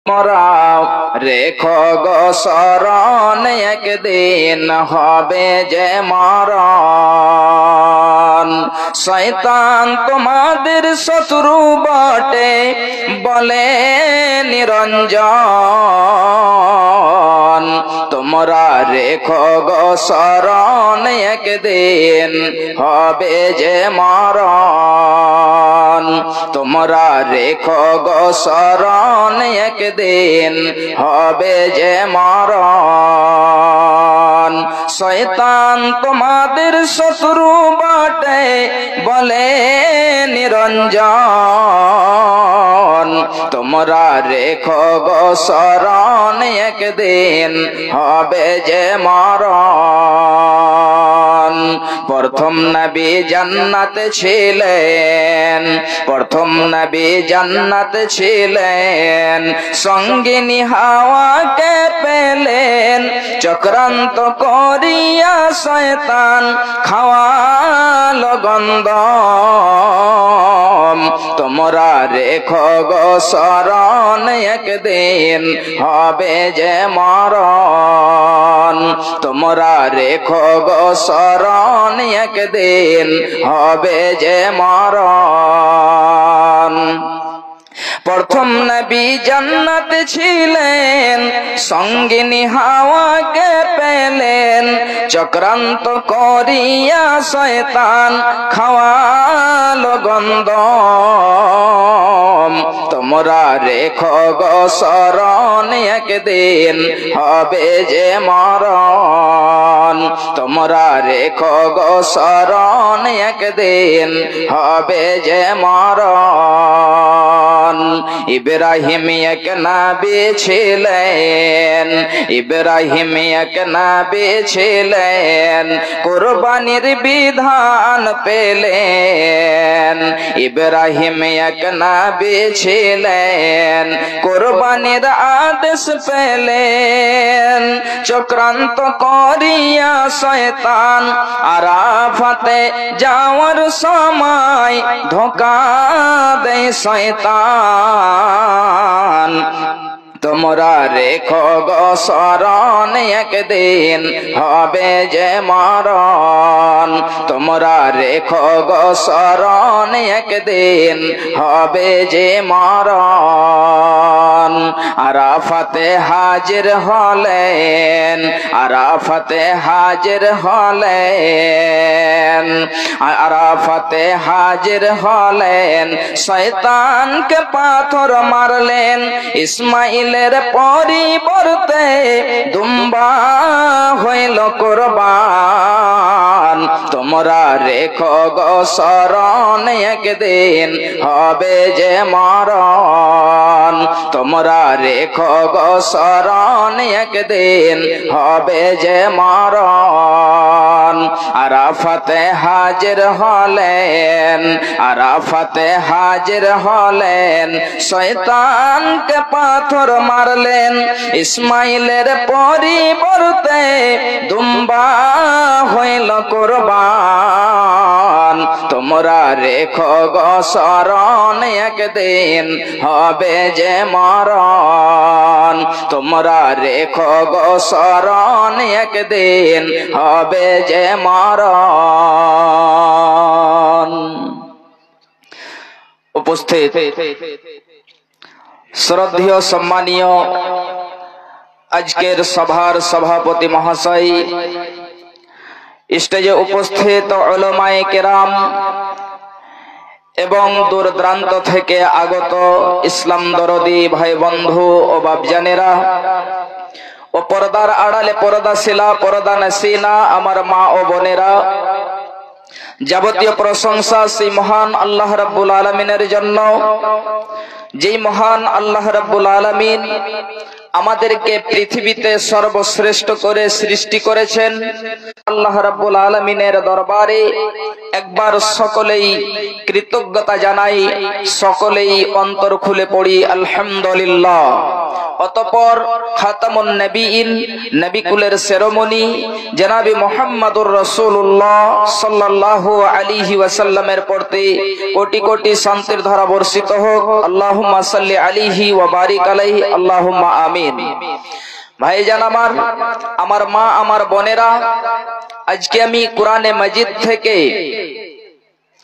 মোরা রেখো গো শরণ, একদিন হবে যে মরণ। শয়তান তোমাদের শত্রু বটে বলে নিরঞ্জন, তোমরা রেখো গো শরণ, একদিন হবে যে মরণ। তোমরা রেখো গো শরণ, একদিন হবে যে মরণ। শয়তান তোমাদের শত্রু বটে বলে নিরঞ্জন, তোমরা রেখো গো শরণ, একদিন হবে যে মরণ। প্রথম নবী জান্নাতে ছিলেন, প্রথম নবী জান্নাতে ছিলেন, সঙ্গিনী হাওয়াকে পেলেন, চক্রান্ত করিয়া শয়তান খাওয়ালো গন্ধম। তোমরা রেখো গো শরণ, একদিন হবে যে মরণ। তোমরা রেখো গো শরণ, একদিন হবে যে মরণ। প্রথম নবী জান্নাতে ছিলেন, সঙ্গিনী হাওয়াকে পেলেন, চক্রান্ত করিয়া শয়তান খাওয়ালো গন্ধম। তোমরা রেখো গো শরণ, একদিন হবে যে মরণ। তোমরা রেখো গো শরণ, একদিন হবে যে মরণ। ইব্রাহিম এক নবী ছিলেন, ইব্রাহিম এক নবী ছিলেন, কুরবানির বিধান পেলেন। ইব্রাহিম এক নবী ছিলেন, কুরবানির আদেশ পেলেন, চক্রান্ত করিয়া শয়তান আরাফাতে যাওয়ার সময় ধোঁকা দেয় শয়তান। তোমরা রেখো গো শরণ, একদিন হবে যে মরণ। তোমরা রেখো গো শরণ, একদিন হবে যে মরণ। আরাফাতে হাজির হলেন, আরাফাতে হাজির হলেন, আরাফাতে হাজির হলেন, শয়তানকে পাথর মারলেন, ইসমাইলের পরিবর্তে দুম্বা হইল কুরবান। তোমরা রেখো গো শরণ, একদিন হবে যে মরণ। তোমরা রেখো গো শরণ, একদিন হবে যে মরণ। আরাফাতে হাজির হলেন, আরাফাতে হাজির হলেন, শয়তানকে পাথর মারলেন, ইসমাইলের পরিবর্তে দুম্বা হইল কুরবান। তোমরা রেখো গো শরণ, একদিন হবে যে মরণ। তোমরা রেখো গো শরণ, একদিন হবে যে মরণ। উপস্থিত শ্রদ্ধেয় সম্মানীয় আজকের সভার সভাপতি মহাশয়, স্টেজে উপস্থিত উলামায়ে কেরাম এবং দূর দূরান্ত থেকে আগত ইসলাম দরদি ভাই বন্ধু ও বাপজানেরা ও পর্দার আড়ালে পর্দাশীলা পর্দা নসিনা আমার মা ও বোনেরা, যাবতীয় প্রশংসা সেই মহান আল্লাহ রাব্বুল আলামিনের জন্য, যেই মহান আল্লাহ রাব্বুল আলামিন আমাদেরকে পৃথিবীতে সর্বশ্রেষ্ঠ করে সৃষ্টি করেছেন। আল্লাহ রাব্বুল আলামিনের দরবারে একবার সকলেই কৃতজ্ঞতা জানাই, সকলেই অন্তর খুলে পড়ি আলহামদুলিল্লাহ। অতঃপর খাতামুন নবীন, নবী কুলের শিরোমণি জনাবে মুহাম্মদুর রাসূলুল্লাহ সাল্লাল্লাহু আলাইহি ওয়াসাল্লামের প্রতি কোটি কোটি শান্তির ধারা বর্ষিত হোক। আল্লাহুম্মা সাল্লি আলাইহি ওয়া বারিক আলাইহি, আল্লাহুম্মা আমিন। ভাইজান আমার মা, আমার বোনেরা, আজকে আমি কোরআনে মাজিদ থেকে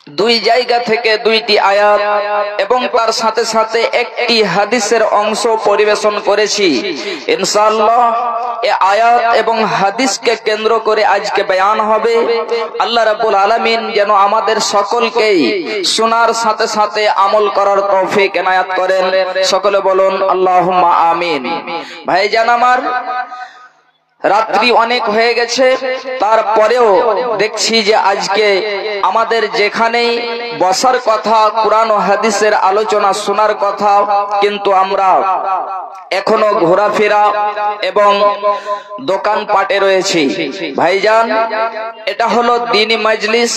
দুই জায়গা থেকে দুইটি আয়াত এবং তার সাথে সাথে একটি হাদিসের অংশ পরিবেশন করেছি। ইনশাআল্লাহ এই আয়াত এবং হাদিসকে কেন্দ্র করে আজকে বয়ান হবে। আল্লাহ রাব্বুল আলামিন যেন আমাদের সকলকেই শোনার সাথে সাথে আমল করার তৌফিক এনায়াত করেন। সকলে বলুন আল্লাহুম্মা আমিন। ভাইজান আমার, রাত্রি অনেক হয়ে গেছে, তারপরেও দেখছি যে আজকে আমাদের যেখানেই বসার কথা, কুরআন ও হাদিসের আলোচনা শোনার কথা, কিন্তু আমরা এখনো ঘোরাফেরা এবং দোকান পাটে রয়েছি। ভাইজান, এটা হলো দ্বীনি মজলিস।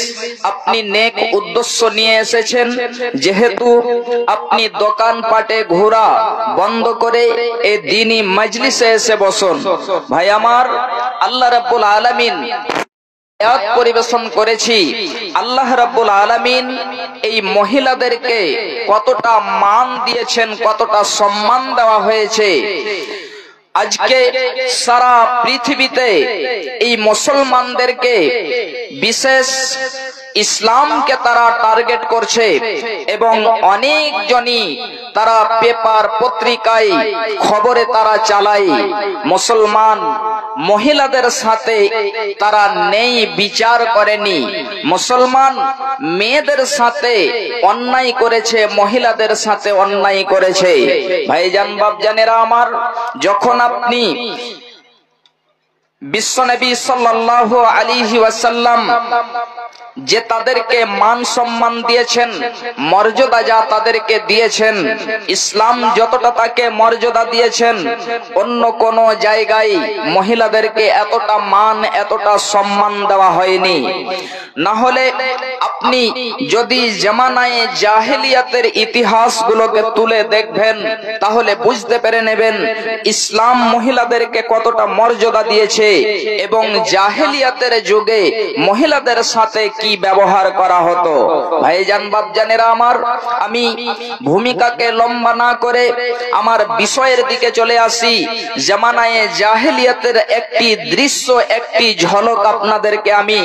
আপনি নেক উদ্দেশ্য নিয়ে এসেছেন, যেহেতু আপনি দোকান পাটে ঘোরা বন্ধ করে এই দ্বীনি মজলিসে এসে বসুন। ভাই আমার, আল্লাহ রাব্বুল আলামিন আয়াত পরিবেশন করেছি। আল্লাহ রাব্বুল আলামিন এই মহিলাদেরকে কতটা মান দিয়েছেন, কতটা সম্মান দেওয়া হয়েছে। আজকে সারা পৃথিবীতে এই মুসলমানদেরকে, বিশেষ ইসলামকে তারা টার্গেট করছে এবং অনেকজনই তারা পেপার পত্রিকায় খবরে তারা চালায় মুসলমান মহিলাদের সাথে তারা নেই বিচার করেনি, মুসলমান মেয়েদের সাথে অন্যায় করেছে, মহিলাদের সাথে অন্যায় করেছে। ভাইজান বাপজানেরা আমার, যখন আপনি বিশ্বনবী সাল্লাল্লাহু আলাইহি ওয়াসাল্লাম যে তাদেরকে মান সম্মান দিয়েছেন, মর্যাদা যা তাদেরকে দিয়েছেন, ইসলাম যতটা তাকে মর্যাদা দিয়েছেন, অন্য কোন জায়গায় মহিলাদেরকে এতটা মান, এতটা সম্মান দেওয়া হয়নি। না হলে আপনি যদি জামানায়ে জাহেলিয়াতের ইতিহাসগুলোকে তুলে দেখবেন, তাহলে বুঝতে পেরে নেবেন ইসলাম মহিলাদেরকে কতটা মর্যাদা দিয়েছে এবং জাহেলিয়াতের যুগে মহিলাদের সাথে কি ব্যবহার করা হতো। ভাইজান বাপজানেরা আমার, আমি ভূমিকাকে লম্বা না করে আমার বিষয়ের দিকে চলে আসি। জামানায়ে জাহেলিয়াতের একটি দৃশ্য, একটি ঝলক আপনাদেরকে আমি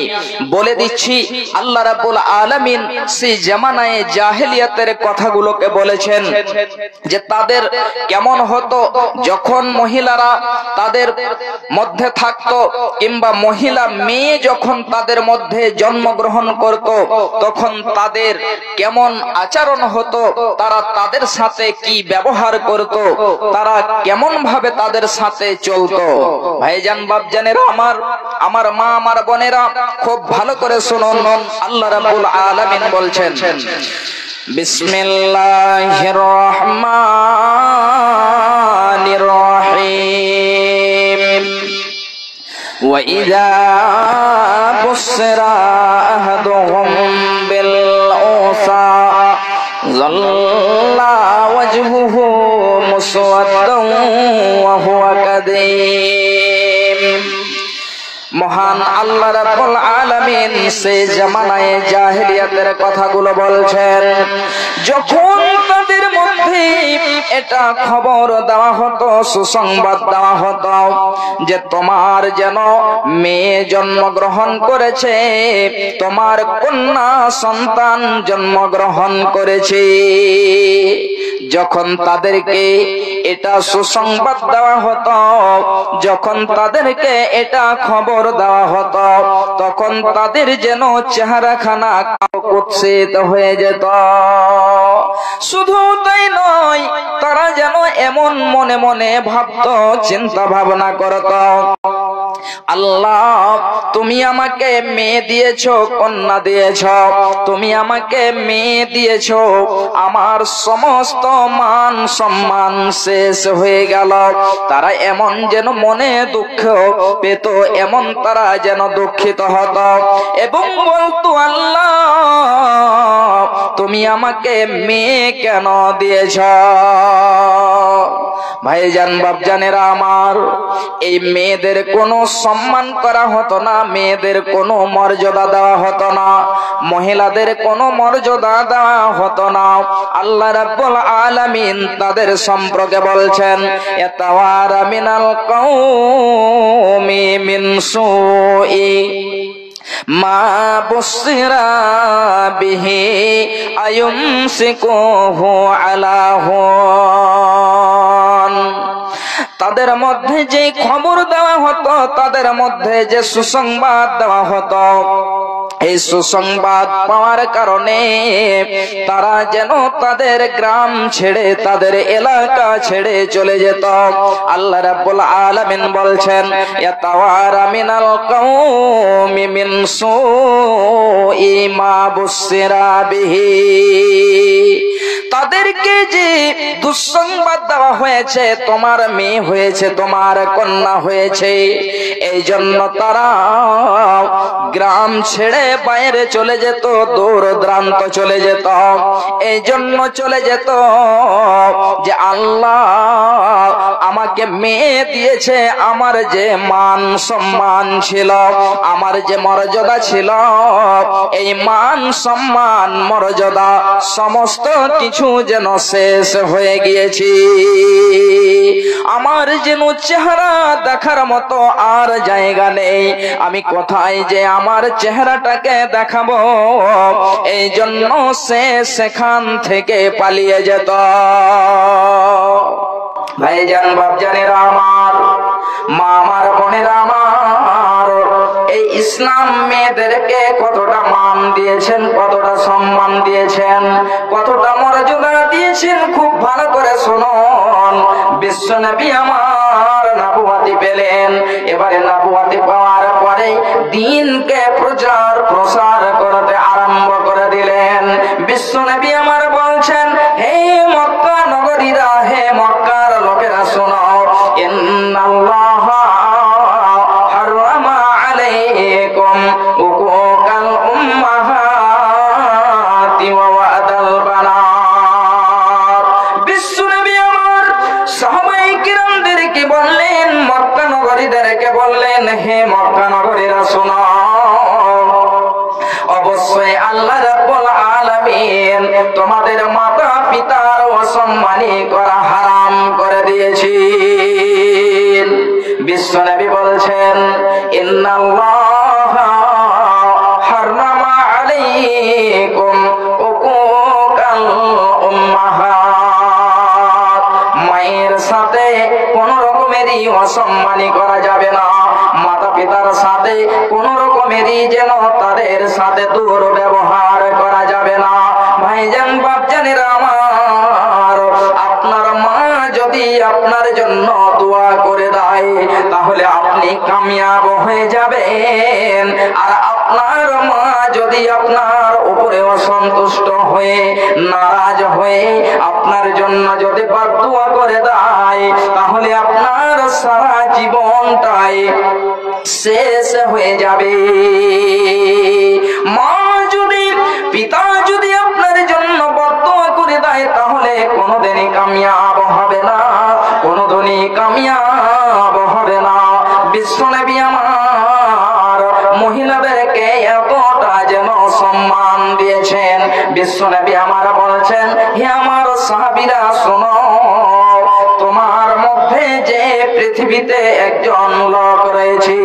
বলে দিচ্ছি। আল্লাহ রাব্বুল আলামিন সেই জামানায়ে জাহেলিয়াতের কথাগুলোকে বলেছেন যে তাদের কেমন হতো যখন মহিলারা তাদের মধ্যে থাকতো, কিংবা মহিলা মেয়ে যখন তাদের মধ্যে জন্মগ্রহণ করত, তখন তাদের কেমন আচরণ হতো, তারা তাদের সাথে কি ব্যবহার করত, তারা কেমন ভাবে তাদের সাথে চলতো। ভাইজান বাপজানেরা আমার মা, আমার বোনেরা, খুব ভালো করে শুনুন। আল্লাহ রাব্বুল আলামিন বলছেন, বিসমিল্লাহির রহমানির রহিম, وَإِذَا بُشِّرَ أَحَدُهُم بِالْأُنثَىٰ ظَلَّ وَجْهُهُ مُسْوَدًّا وَهُوَ كَظِيمٌ। মহান আল্লাহ রাব্বুল আলামিন সেই জামানায়ে জাহেলিয়াতের কথাগুলো বলছেন, যখন তাদের মধ্যে এটা খবর দেওয়া হতো, সুসংবাদ দেওয়া হতো যে তোমার যেন মেয়ে জন্মগ্রহণ করেছে, তোমার কন্যা সন্তান জন্মগ্রহণ করেছে। যখন তাদেরকে এটা সুসংবাদ দেওয়া হতো, যখন তাদেরকে এটা খবর দেওয়া হতো, তখন তাদের যেন চেহারাখানা কুৎসিত হয়ে যেত। শুধু তাই নয়, তারা যেন এমন মনে মনে ভাবত, চিন্তা ভাবনা করত আল্লাহ তুমি আমাকে মেয়ে দিয়েছো, কন্যা দিয়েছো, তুমি আমাকে মেয়ে দিয়েছো, আমার সমস্ত মান সম্মান শেষ হয়ে গেল। তারা এমন যেন মনে দুঃখ পেত, এমন তারা যেন দুঃখিত হতো এবং বলতো আল্লাহ তুমি আমাকে মেয়ে কেন দিয়েছ? ভাইজান বাপজানেরা আমার, এই মেয়েদের কোনো সম্মান করা হতো না, মেয়েদের কোনো মর্যাদা দেওয়া হতো না, মহিলাদের কোনো মর্যাদা দেওয়া হতো না। আল্লাহ রাব্বুল আলামিন তাদের সম্পর্কে বলছেন ইয়াতাওয়ারা মিনাল কওমি মিন সুই মা বুসিরা বিহি আয়ুমসিকুহু আলা হুন। তাদের মধ্যে যে খবর দেওয়া হতো, তাদের মধ্যে যে সুসংবাদ দেওয়া হতো, এই সুসংবাদ পাওয়ার কারণে তারা যেন তাদের গ্রাম ছেড়ে, তাদের এলাকা ছেড়ে চলে যেত। আল্লাহ রাব্বুল আলামিন বলছেন ইয়াতাওয়ারা মিনাল কওমি মিন সুই মা বুসিরা বিহি। তাদেরকে যে দুঃসংবাদ দেওয়া হয়েছে, তোমার মেয়ে হয়েছে, তোমার কন্যা হয়েছে, এই জন্য তারা গ্রাম ছেড়ে বাইরে চলে যেত, দূর দূরান্ত চলে যেত। এই জন্য চলে যেত যে আল্লাহ আমাকে মেয়ে দিয়েছে, আমার যে মান সম্মান ছিল, আমার যে মর্যাদা ছিল, এই মান সম্মান মর্যাদা সমস্ত কিছু যেন শেষ হয়ে গিয়েছে। আমার যেন চেহারা দেখার মতো আর জায়গা নেই, আমি কোথায় যে আমার চেহারাটাকে দেখাবো, এই জন্য সে সেখান থেকে পালিয়ে যেত। ভাইজান বাপজানেরা আমার, মা আমার, বোনেরা আমার, এই ইসলাম মেয়েদেরকে কতটা মান দিয়েছেন, কতটা সম্মান দিয়েছেন, কতটা মর্যাদা দিয়েছেন, খুব ভালো করে শুনুন। বিশ্বনবী আমার নবুয়তি পেলেন, এবারে নবুয়তি পাওয়ার পরে দ্বীনকে প্রচার প্রসার করতে আরম্ভ করে দিলেন। বিশ্বনবী আমার বলছেন, হে মক্কা নগরীরা, হে মক্কার লোকেরা শোনো, ইন্নাল্লাহা হারামা আলাইকুম উকুকাল উম্মাহাতি ওয়া ওয়াদাল বানাত। বিশ্বনবী আমার সাহাবায়ে কিরামদেরকে বললেন, মক্কা নগরীদেরকে বললেন, হে মক্কা নগরীরা শোনো, অবশ্যই আল্লাহ রাব্বুল আলামিন তোমাদের মাতা পিতার অসম্মানী করা হারাম করে দিয়েছেন। বিশ্বনবী বলছেন ইন্নাল্লাহা হারামা আলাইকুম উকুকাল উম্মাহাত। মায়ের সাথে কোন রকমেরই অসম্মানী করা যাবে না, মাতা পিতার সাথে কোন রকমেরই যেন তাদের সাথে দুর্ব্যবহার করা যাবে না। ভাইজান বাপজানেরা আমার, আপনার মা যদি আপনার জন্য দোয়া করে দেয়, তাহলে আপনি কামিয়াব হয়ে যাবেন। আর আপনার মা যদি আপনার উপরে অসন্তুষ্ট হয়ে, নারাজ হয়ে আপনার জন্য যদি বদদুয়া করে দেয়, তাহলে আপনার সারা জীবনটাই শেষ হয়ে যাবে। মা যদি, পিতা যদি আপনার জন্য বদদুয়া করে দেয়, তাহলে কোনোদিনই কামিয়াব হবে না, কোনোদিনই কামিয়াব হবে না। বিশ্বনবী আমার মহিলাদেরকে এতটা যেন সম্মান দিয়েছেন। বিশ্বনবী আমার বলছেন, হে আমার সাহাবীরা শোনো, তোমার মধ্যে যে পৃথিবীতে একজন লোক রয়েছে।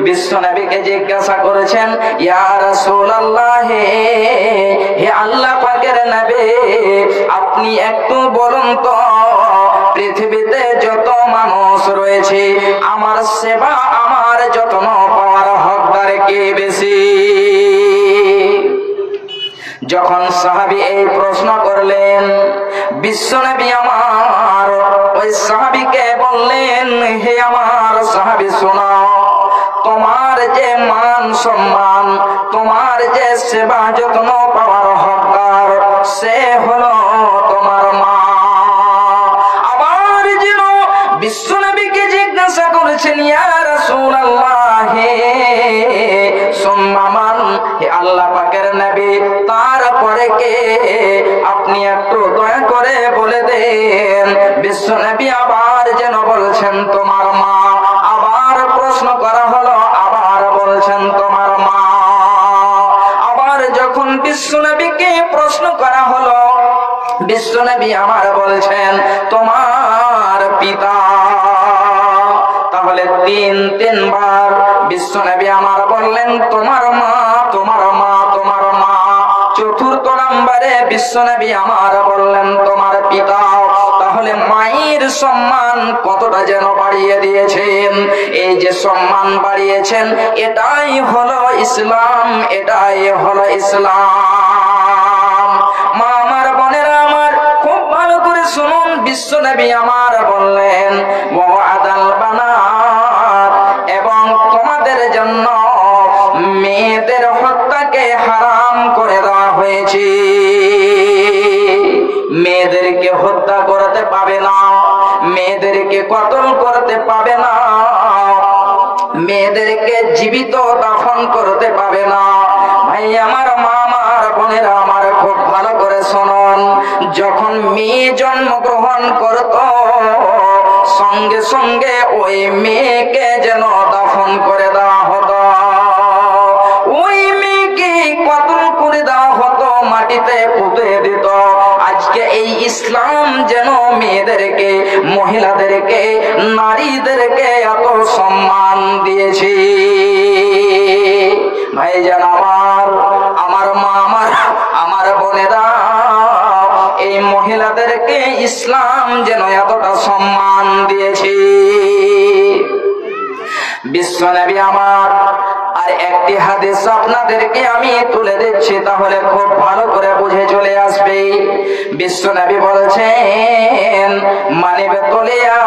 বিশ্বনবীকে জিজ্ঞাসা করেছেন, ইয়া রাসূলুল্লাহ, হে আল্লাহ পাকের নবী, আপনি একটু বলুন তো, পৃথিবীতে যত মানুষ রয়েছে, আমার সেবা, আমার যত্ন পাওয়ার হকদার কে বেশি? যখন সাহাবী এই প্রশ্ন করলেন, বিশ্বনবী আমার ওই সাহাবীকে বললেন, হে আমার সাহাবী শোনো, সম্মান, তোমার যে সেবা যত্ন পাওয়ার হকদার সে হলো তোমার মা। আবার যেন বিশ্বনবীকে জিজ্ঞাসা করেছেন, ইয়া রাসূলুল্লাহ সুম্মা মান, হে আল্লাহ পাকের নবী তারপরে কে? আপনি একটু দয়া করে বলে দেন। বিশ্বনবী আবার যেন বলছেন তোমার মা। আবার প্রশ্ন করা হলো, আবার বলছেন তোমার মা। আবার যখন বিশ্বনবীকে প্রশ্ন করা হলো, বিশ্বনবী আমার বলছেন তোমার পিতা। তাহলে তিনবার বিশ্বনবী আমার বললেন তোমার মা, তোমার মা, তোমার মা। চতুর্থ নম্বরে বিশ্বনবী আমার বললেন তোমার পিতা। তাহলে মায়ের সম্মান কতটা যেন বাড়িয়ে দিয়েছেন। এই যে সম্মান বাড়িয়েছেন, এটাই হলো ইসলাম, এটাই হলো ইসলাম। মা আমার, বোনেরা আমার, খুব ভালো করে শুনুন। বিশ্বনবী আমার বললেন ওয়াদাল বানাত, এবং তোমাদের জন্য মেয়েদের হত্যাকে হারাম করে দেওয়া হয়েছে। মেয়েদেরকে হত্যা করতে পাবে না, মেয়েদেরকে কতল করতে পাবে না, মেয়েদেরকে জীবিত দাফন করতে পাবে না। ভাই আমার, মা আমার, বোনেরা আমার, খুব ভালো করে শুনুন। যখন মেয়ে জন্মগ্রহণ করত, সঙ্গে সঙ্গে ওই মেয়েকে যেন দাফন করে দেওয়া হতো, ওই মেয়েকে কতল করে দেওয়া হতো, মাটিতে পুঁতে দিত। আজকে এই ইসলাম যেন মেয়েদেরকে, মহিলাদেরকে, নারীদেরকে এত সম্মান দিয়েছে। ভাইজান আমার, আমার মা আমার, আমার বোনেরা, এই মহিলাদেরকে ইসলাম যেন এতটা সম্মান দিয়েছে। বিশ্বনবী আমার আর একটি হাদিস আপনাদেরকে আমি তুলে দিচ্ছি, তাহলে খুব ভালো করে বুঝে চলে আসবে। বিশ্বনবী বলছেন মানিবে তলিয়া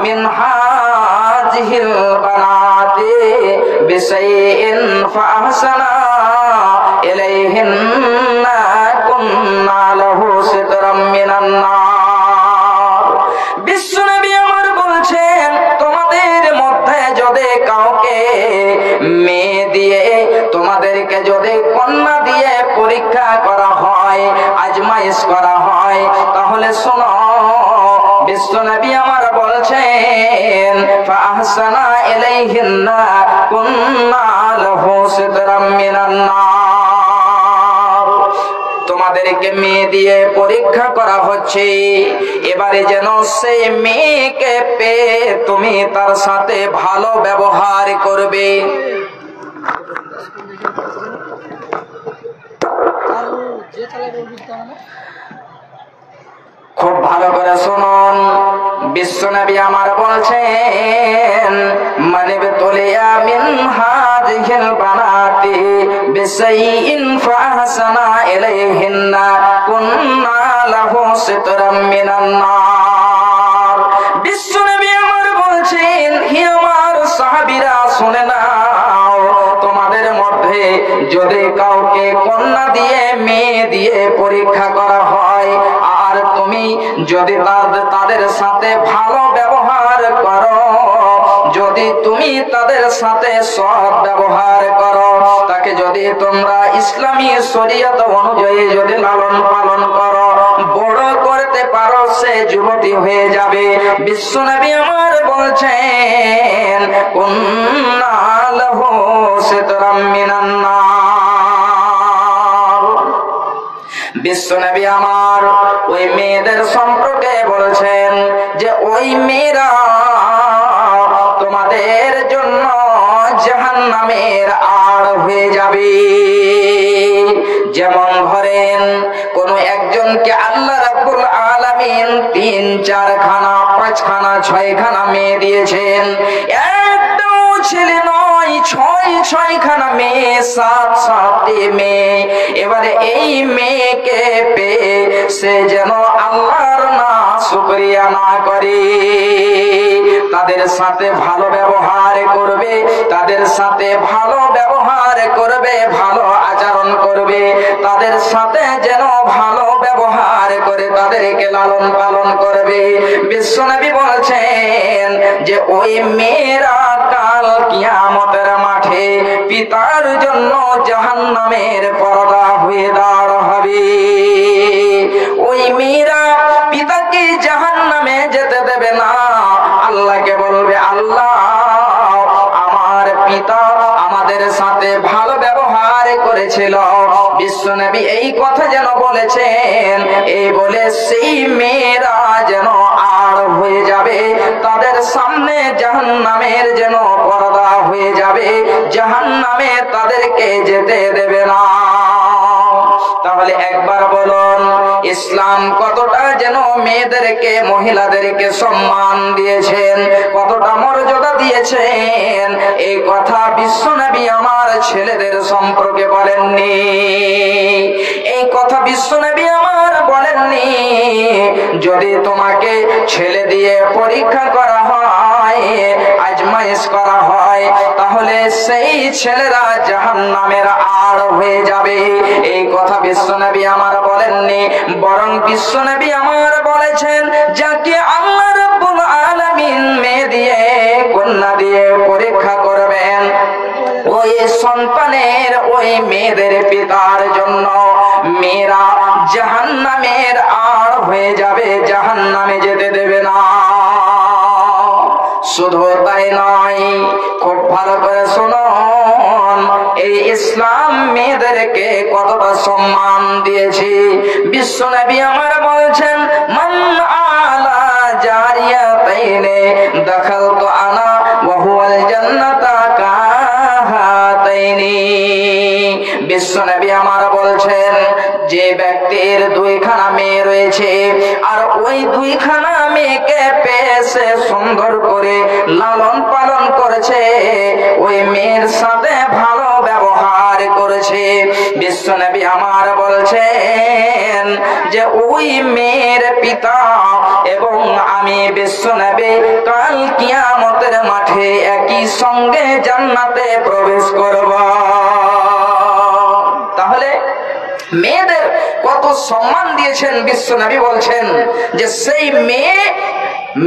মিন হাযিহিল বানাতি বিশাইইন ফাহসানা ইলাইহিন্না কুন্না লাহু সিতরাম মিনান নার। বিশ্বনবী আমার বলছেন তোমাদের মধ্যে যদি কাউকে মেয়ে দিয়ে, তোমাদেরকে যদি কন্যা দিয়ে পরীক্ষা করা হয়, আজমাইশ করা হয়, তাহলে শোনো, বিশ্বনবী আমার বলছেন ফাহসানা ইলাইহিন্না কুন্না লাহু সিতরাম মিনান নার। তোমাদেরকে মেয়ে দিয়ে পরীক্ষা করা হচ্ছে, এবারে যেন সেই মেয়েকে পেয়ে তুমি তার সাথে ভালো ব্যবহার করবে। খুব ভালো করে শুনুন। বিশ্বনবী আমার বলছেন মানিবে তলিয়া মিন হাযিহিল বানাতি বিশাইইন ফাহসানা ইলাইহিন্না কুন্না লাহু সিতরাম মিনান নার। বিশ্বনবী আমার বলছেন হে আমার সাহাবীরা শুনে নাও, তোমাদের মধ্যে যদি কাউকে কন্যা দিয়ে, মেয়ে দিয়ে পরীক্ষা করা হয়, আর তুমি যদি তাদের সাথে ভালো ব্যবহার করো, যদি তুমি তাদের সাথে সৎ ব্যবহার করো, তাকে যদি তোমরা ইসলামী শরীয়ত অনুযায়ী যদি লালন পালন করো, বড় করতে পারো, সে যুবতী হয়ে যাবে। বিশ্বনবী আমার বলছেন কুন্না লাহু সিতরাম মিনান নার। বিশ্বনবী আমার ওই মেয়েদের সম্পর্কে বলছেন যে ওই মেয়েরা তোমাদের জন্য জাহান্নামের আড় হয়ে যাবে। যেমন ধরেন কোন একজনকে আল্লাহ রাব্বুল আলামিন 3, 4 খানা, 5 খানা, 6 খানা মেয়ে দিয়েছেন। একটাও ছেলে নয়, 6 খানা মেয়ে, 7টি মেয়ে। এবারে এই মেয়েকে পেয়ে সে যেন আল্লাহর না শুকরিয়া না করে, তার তাদের সাথে ভালো ব্যবহার করবে, তাদের সাথে ভালো ব্যবহার করবে, ভালো আচরণ করবে, তাদের সাথে যেন ভালো ব্যবহার করে তাদেরকে লালন পালন করবে। বিশ্বনবী বলছেন যে ওই মেয়েরা কাল কিয়ামতের মাঠে পিতার জন্য জাহান্নামের পর্দা হয়ে দাঁড় হবে। ওই মেয়েরা পিতাকে জাহান্নামে যেতে দেবে না, আল্লাহকে বলবে আল্লাহ আমার পিতা আমাদের সাথে ভালো ব্যবহার করেছিল। বিশ্বনবী এই কথা যেন বলেছেন, এই বলে সেই মেয়েরা যেন আর হয়ে যাবে, তাদের সামনে জাহান্নামের যেন পর্দা হয়ে যাবে, জাহান্নামে তাদেরকে যেতে দেবে না। তাহলে একবার বলুন ইসলাম কতটা যেন মেয়েদেরকে মহিলাদেরকে সম্মান দিয়েছেন, কতটা মর্যাদা দিয়েছেন, এই কথা বিশ্বনবী আমার ছেলেদের সম্পর্কে বলেননি, এই কথা বিশ্বনবী আমার বলেননি। যদি তোমাকে ছেলে দিয়ে পরীক্ষা করা হয়, আজমাইশ করা হয়, তাহলে সেই ছেলেরা জাহান্নামের আড় হয়ে যাবে, এই কথা বিশ্বনবী আমার বলেননি। বরং বিশ্বনবী আমার বলেছেন যাকে আল্লাহ রাব্বুল আলামিন মেয়ে দিয়ে কন্যা দিয়ে পরীক্ষা করবেন, ওই সন্তানের ওই মেয়েদের পিতার জন্য মেয়েরা জাহান্নামের আড় হয়ে যাবে, জাহান্নামে যেতে দেবে না। শুধু তাই নয়, খুব ভালো করে শুনুন, এই ইসলাম মেয়েদেরকে কতটা সম্মান দিয়েছে। বিশ্বনবী আমার বলছেন মান আলা জারিয়াতাইনে দাখালতু আনা ওয়া হুয়াল জান্নাতা কাহাতাইনি। বিশ্বনবী আমার বলছেন যে ব্যক্তির দুইখানা মেয়ে রয়েছে আর ওই দুইখানা মেয়েকে পেয়েছে, সুন্দর করে লালন পালন করেছে, ওই মেয়ের সাথে ভালো ব্যবহার করেছে, বিশ্বনবী আমার বলছেন যে ওই মেয়ের পিতা এবং আমি বিশ্বনবী কাল কিয়ামতের মাঠে একই সঙ্গে জান্নাতে প্রবেশ করব। তাহলে মেয়েদের কত সম্মান দিয়েছেন বিশ্বনবী বলছেন যে সেই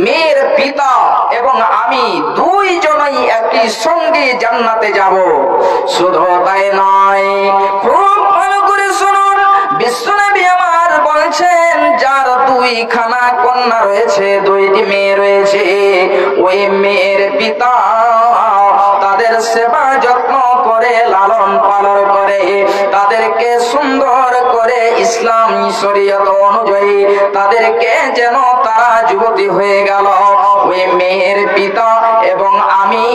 মেয়ের পিতা এবং আমি দুইজনই একই সঙ্গে জান্নাতে যাব। শুধু তাই নয়, খুব ভালো করে শুনুন, বিশ্বনবী আমার বলছেন যার দুইখানা কন্যা রয়েছে, দুইটি মেয়ে রয়েছে, ওই মেয়ের পিতা তাদের সেবা যত্ন করে লালন পালন করে, তাদেরকে সুন্দর করে ইসলামী শরীয়ত অনুযায়ী তাদেরকে যেন তারা যুবতী হয়ে গেল। ওই মেয়ের পিতা এবং আমি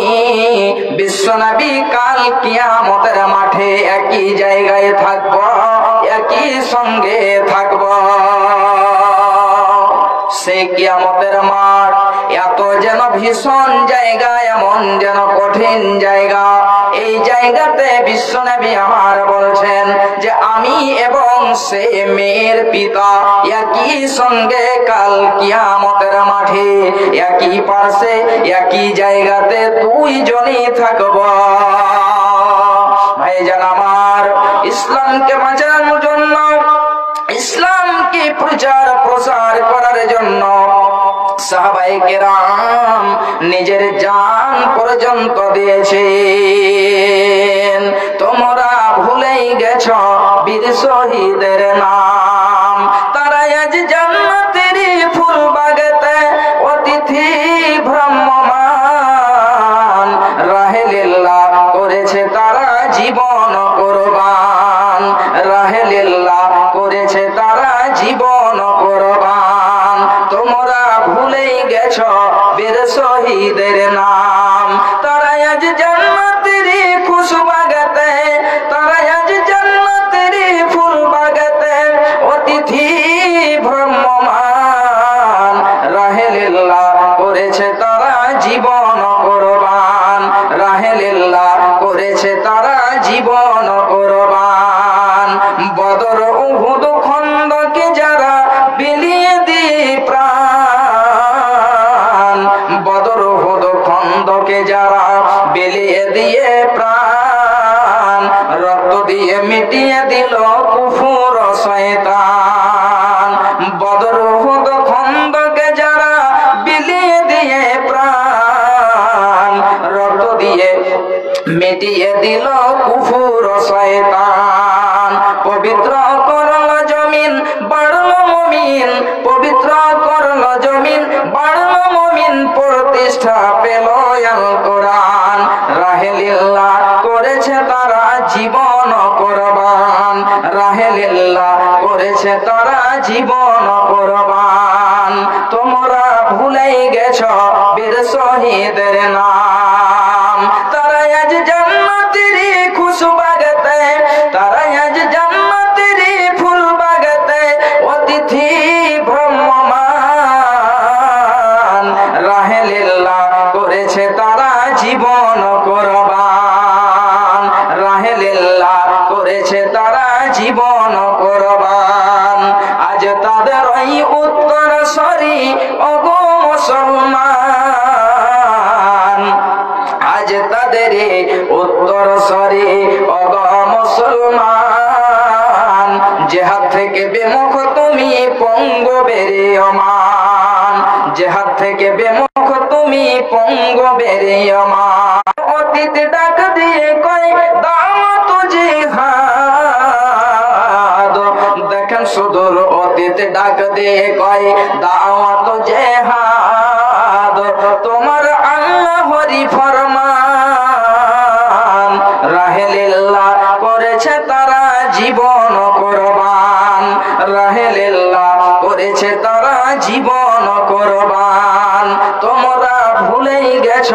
বিশ্বনবী কাল কিয়ামতের মাঠে একই জায়গায় থাকব, একই সঙ্গে থাকব। সে কিয়ামতের মাঠ এত যেন ভীষণ জায়গা, এমন যেন কঠিন জায়গা, এই জায়গাতে বিশ্বনবী আমার বলছেন যে আমি এবং সে মেয়ের পিতা একই সঙ্গে কাল কিয়ামতের মাঠে একই পাশে একই জায়গাতে দুইজনই থাকব। ভাইজান আমার, ইসলামকে বাঁচানোর জন্য, ইসলামকে প্রচার প্রসার করার জন্য সাহাবায়ে কেরাম নিজের জান পর্যন্ত দিয়েছেন। তোমরা ভুলেই গেছ বীর শহীদের নাম, তারা আজ জান্নাতের ফুল বাগাতে অতিথি ভ্রাম্যমান, রাহে লিল্লাহ করেছে তারা জীবন কুরবান, রাহে লিল্লাহ করেছে তারা জীবন কুরবান। তোমরা ভুলেই গেছ বীর শহীদের নাম, তারা আজ জান্নাতের খুশবু বাগাতে, তারা আজ জান্নাতের ফুল বাগাতে অতিথি ভ্রাম্যমান, রাহে লিল্লাহ করেছে তারা জীবন কুরবান, রাহে লিল্লাহ করেছে তারা জীবন কুরবান। বদর উহুদ খন্দকে যারা বিলিয়ে দিয়ে প্রাণ, বদর উহুদ দিয়ে প্রাণ, রক্ত দিয়ে মিটিয়ে দিল কুফর ও শয়তান। বদর উহুদ খন্দকে যারা বিলিয়ে দিয়ে প্রাণ, রক্ত দিয়ে মিটিয়ে দিল কুফর ও শয়তান। পবিত্র করল জমিন বাড়ল মুমিন, পবিত্র করল জমিন বাড়ল মুমিন, প্রতিষ্ঠা পেল আল কোরআন। রাহেলিল্লাহ করেছে তারা জীবন কোরবান, রাহেলিল্লাহ করেছে তারা জীবন কোরবান। তোমরা ভুলেই গেছ বীর শহীদের নাম। তারা আজ জান্নাতের খুশবাগতে, তারা আজ জান্নাতের ফুল বাগতে অতিথি ভ্রমমান। রাহেলিল্লাহ করেছে তারা জীবন কোরবান, রাহেলিল্লাহ করেছে তারা জীবন কোরবান। আজ তাদের ওই উত্তর সরি ওগো মুসলমান, আজ তাদের উত্তর সরি ওগো মুসলমান। জেহাদ থেকে বিমুখ তুমি পঙ্গ বেরিয়মান, জেহাদ থেকে বিমুখ তুমি পঙ্গ বেরিয়মান। অতীত ডাক দিয়ে কই দাওয়াত জিহাদ, দেখেন সুদূর অতীত ডাক দিয়ে কই দাওয়াত জিহাদ। তোমার আল্লাহরই ফরমান, রাহেলিল্লাহ করেছে তারা জীবন কোরবান, রাহেলিল্লাহ করেছে তারা জীবন কোরবান। তোমরা ভুলেই গেছ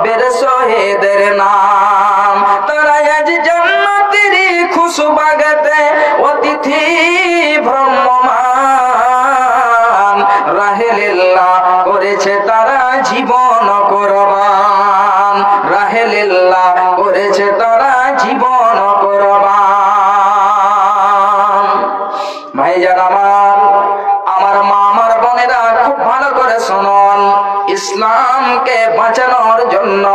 বীর শহীদের নাম। তারা আজ জান্নাতের খুশবাগতে অতিথি ভ্রমমান। রাহেলিল্লাহ করেছে তারা জীবন কোরবান, রাহেলিল্লাহ করেছে তারা জীবন কোরবান। ভাইজান আমার মা আমার বোনেরা খুব ভালো করে শুনুন। ইসলামকে বাঁচানোর জন্য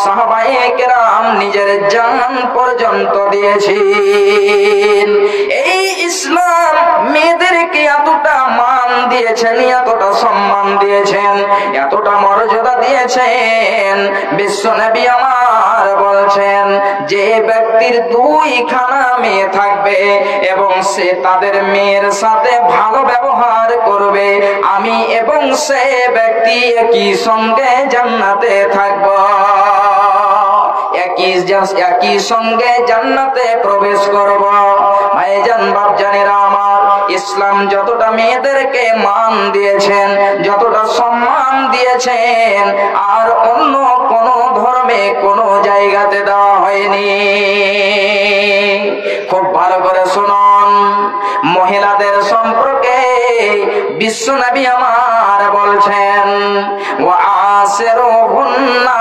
সাহাবায়ে কেরাম নিজের জান পর্যন্ত দিয়েছেন। এই ইসলাম মেয়েদেরকে এতটা মান দিয়েছেন, এতটা সম্মান দিয়েছেন, এতটা মর্যাদা দিয়েছেন। বিশ্বনবী আমার বলছেন, যে ব্যক্তির দুইখানা মেয়ে থাকবে এবং সে তাদের মেয়ের সাথে ভালো ব্যবহার করবে, আমি এবং সে ব্যক্তি একই সঙ্গে জান্নাতে থাকব, একই সঙ্গে জান্নাতে প্রবেশ করব। ভাইজান বাপজানেরা আমার, ইসলাম যতটা মেয়েদেরকে মান দিয়েছেন, যতটা সম্মান দিয়েছেন, আর অন্য কোন ধর্মে কোন জায়গাতে দেওয়া হয়নি। খুব ভালো করে শুনুন, মহিলাদের সম্পর্কে বিশ্বনবী আমার বলছেন, ওয়া আসিরুহুন্না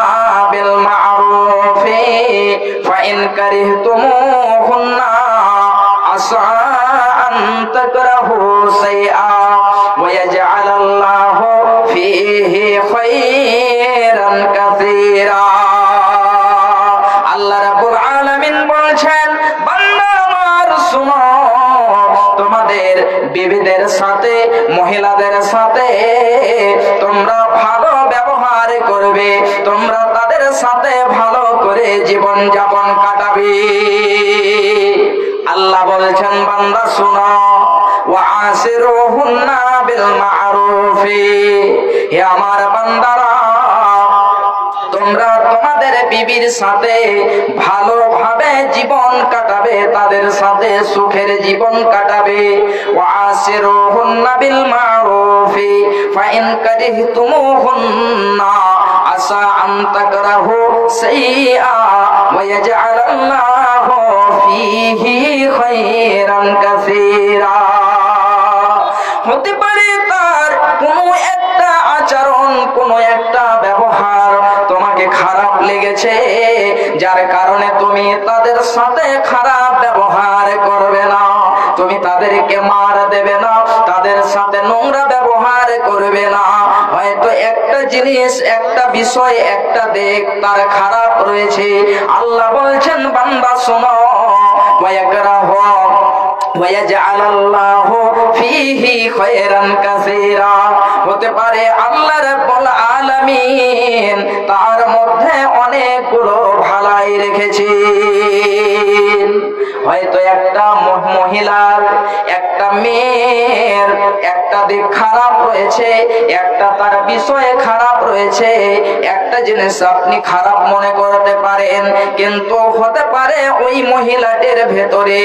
বিল মা'রুফি ফাইন কারিহতুমুহুন্না আসা আন তাকরাহু শাইআ ওয়া ইয়াজআলাল্লাহু ফীহি খায়রান কাসীরা। আল্লাহ রাব্বুল আলামিন বলছেন, বান্দা আমার শুনো, তোমাদের বিবিদের সাথে, মহিলাদের সাথে তোমরা ভালো ব্যবহার করবে, তোমরা তাদের সাথে ভালো করে জীবন যাপন কাটাবে। আল্লাহ বলছেন, বান্দা শুনো, ওয়া আসিরুহুন্না বিল মা'রুফি, হে আমার বান্দারা, তোমরা তোমাদের বিবির সাথে ভালোভাবে জীবন কাটাবে, তাদের সাথে সুখের জীবন কাটাবে। ওয়া আসিরুহুন্না বিল মা'রুফি ফাইন কারিহতুমুহুন্না আসা আন তাকরাহু শাইআ ওয়া ইয়াজআলাল্লাহু ফীহি খায়রান কাসীরা। হতে পারে তার কোনো একটা আচরণ, কোনো একটা ব্যবহার তোমাকে খারাপ লেগেছে, যার কারণে তুমি তাদের সাথে খারাপ ব্যবহার করবে না। তুমি তাদেরকে মার দেবে না, তাদের সাথে নোংরা ব্যবহার করবে না। হয়তো একটা জিনিস, একটা বিষয়, একটা দিক তার খারাপ রয়েছে, আল্লাহ বলছেন বান্দা শোনো, ওয়ায়াকরাহু ওয়ায়াজআলাল্লাহু ফীহি খায়রান কাসীরা। হতে পারে আল্লাহ রাব্বুল আলামিন তার মধ্যে অনেকগুলো ভালাই রেখেছেন। হয়তো একটা মহিলার, একটা মেয়ের একটা দিক খারাপ রয়েছে, একটা তার বিষয়ে খারাপ রয়েছে, একটা জিনিস আপনি খারাপ মনে করতে পারেন, কিন্তু হতে পারে ওই মহিলাটির ভেতরে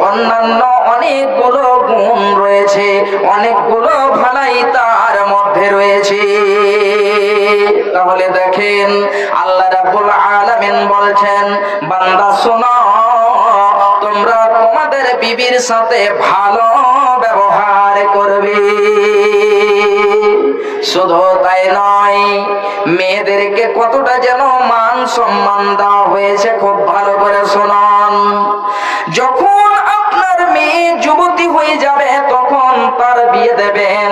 অন্যান্য অনেকগুলো গুণ রয়েছে, অনেকগুলো ভালাই তার মধ্যে রয়েছে। তাহলে দেখেন আল্লাহ রাব্বুল আলামিন বলছেন বান্দা শোনো, তোমরা তোমাদের বিবির সাথে ভালো ব্যবহার করবে। শুধু তাই নয়, মেয়েদেরকে কতটা যেন মান সম্মান দেওয়া হয়েছে খুব ভালো করে শুনুন। যখন আপনার মেয়ে যুবতী হয়ে যাবে তখন তার বিয়ে দেবেন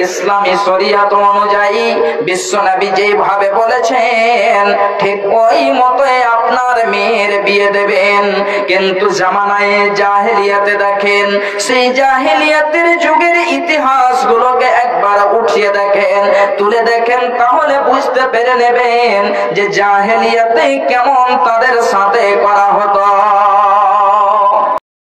ইসলামী শরীয়ত অনুযায়ী। বিশ্বনবী যেভাবে বলেছেন ঠিক ওই মতোই আপনার মেয়ের বিয়ে দেবেন। কিন্তু জামানায়ে জাহেলিয়াতে দেখেন, সেই জাহেলিয়াতের যুগের ইতিহাসগুলোকে একবার উঠিয়ে দেখেন, তুলে দেখেন, তাহলে বুঝতে পেরে নেবেন যে জাহেলিয়াতে কেমন তাদের সাথে করা হতো।